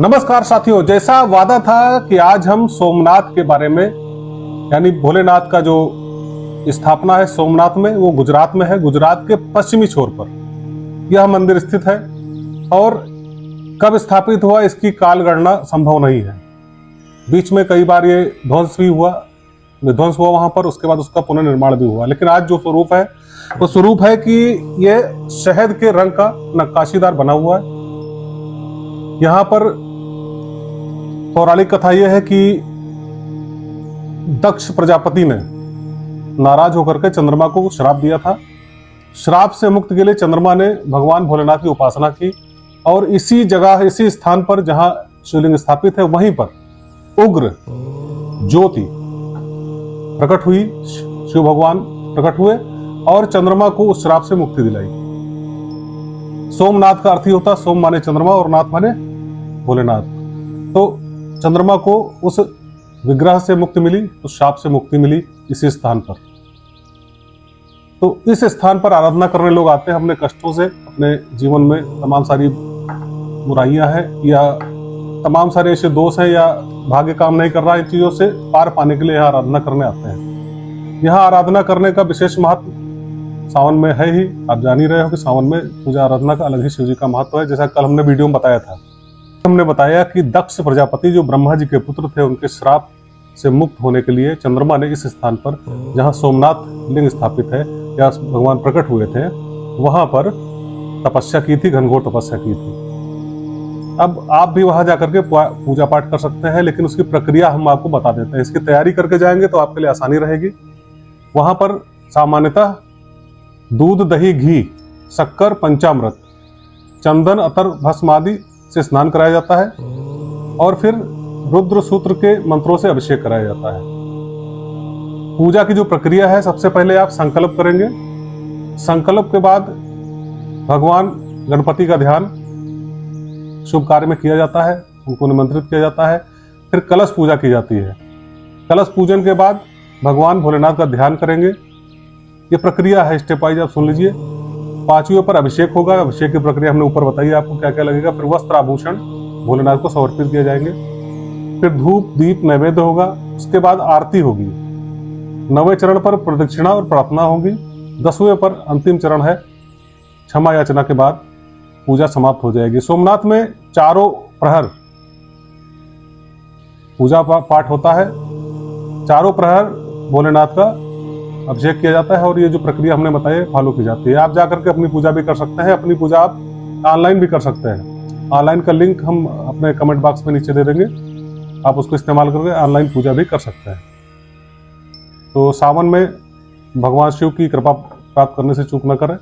नमस्कार साथियों, जैसा वादा था कि आज हम सोमनाथ के बारे में, यानी भोलेनाथ का जो स्थापना है सोमनाथ में, वो गुजरात में है। गुजरात के पश्चिमी छोर पर यह मंदिर स्थित है और कब स्थापित हुआ इसकी काल गणना संभव नहीं है। बीच में कई बार ये विध्वंस हुआ वहां पर, उसके बाद उसका पुनर्निर्माण भी हुआ। लेकिन आज जो स्वरूप है वो स्वरूप है कि ये शहद के रंग का नक्काशीदार बना हुआ है। यहाँ पर पौराणिक कथा यह है कि दक्ष प्रजापति ने नाराज होकर के चंद्रमा को श्राप दिया था। श्राप से मुक्ति के लिए चंद्रमा ने भगवान भोलेनाथ की उपासना की और इसी जगह, इसी स्थान पर जहां शिवलिंग स्थापित है, वहीं पर उग्र ज्योति प्रकट हुई। शिव भगवान प्रकट हुए और चंद्रमा को उस श्राप से मुक्ति दिलाई। सोमनाथ का अर्थ ही होता, सोम माने चंद्रमा और नाथ माने भोलेनाथ। तो चंद्रमा को उस विग्रह से मुक्ति मिली, उस श्राप से मुक्ति मिली इसी स्थान पर। तो इस स्थान पर आराधना करने लोग आते हैं अपने कष्टों से, अपने जीवन में तमाम सारी बुराइयां हैं या तमाम सारे ऐसे दोष हैं या भाग्य काम नहीं कर रहा, इन चीजों से पार पाने के लिए यहाँ आराधना करने आते हैं। यहाँ आराधना करने का विशेष महत्व सावन में है ही। आप जान ही रहे हो कि सावन में पूजा आराधना का अलग ही शिव जी का महत्व है। जैसा कल हमने वीडियो में बताया था, हमने बताया कि दक्ष प्रजापति जो ब्रह्मा जी के पुत्र थे, उनके श्राप से मुक्त होने के लिए चंद्रमा ने इस स्थान पर, जहाँ सोमनाथ लिंग स्थापित है या भगवान प्रकट हुए थे, वहां पर तपस्या की थी, घनघोर तपस्या की थी। अब आप भी वहां जाकर के पूजा पाठ कर सकते हैं, लेकिन उसकी प्रक्रिया हम आपको बता देते हैं। इसकी तैयारी करके जाएंगे तो आपके लिए आसानी रहेगी। वहां पर सामान्यतः दूध, दही, घी, शक्कर, पंचामृत, चंदन, अतर, भस्म आदि से स्नान कराया जाता है और फिर रुद्र सूत्र के मंत्रों से अभिषेक कराया जाता है। पूजा की जो प्रक्रिया है, सबसे पहले आप संकल्प करेंगे। संकल्प के बाद भगवान गणपति का ध्यान शुभ कार्य में किया जाता है, उनको निमंत्रित किया जाता है। फिर कलश पूजा की जाती है। कलश पूजन के बाद भगवान भोलेनाथ का ध्यान करेंगे। ये प्रक्रिया है, स्टेप वाइज आप सुन लीजिए। पांचवें पर अभिषेक होगा। अभिषेक की प्रक्रिया हमने ऊपर बताई आपको क्या क्या लगेगा। फिर वस्त्र आभूषण भोलेनाथ को समर्पित किए जाएंगे। फिर धूप, दीप, नैवेद्य होगा। उसके बाद आरती होगी। 9वें चरण पर प्रदक्षिणा और प्रार्थना होगी। 10वें पर अंतिम चरण है क्षमा याचना के बाद पूजा समाप्त हो जाएगी। सोमनाथ में चारों प्रहर पूजा पाठ होता है। चारों प्रहर भोलेनाथ का अभिषेक किया जाता है और ये जो प्रक्रिया हमने बताई फॉलो की जाती है। आप जाकर के अपनी पूजा भी कर सकते हैं। अपनी पूजा आप ऑनलाइन भी कर सकते हैं। ऑनलाइन का लिंक हम अपने कमेंट बॉक्स में नीचे दे देंगे, आप उसको इस्तेमाल करके ऑनलाइन पूजा भी कर सकते हैं। तो सावन में भगवान शिव की कृपा प्राप्त करने से चूक न करें।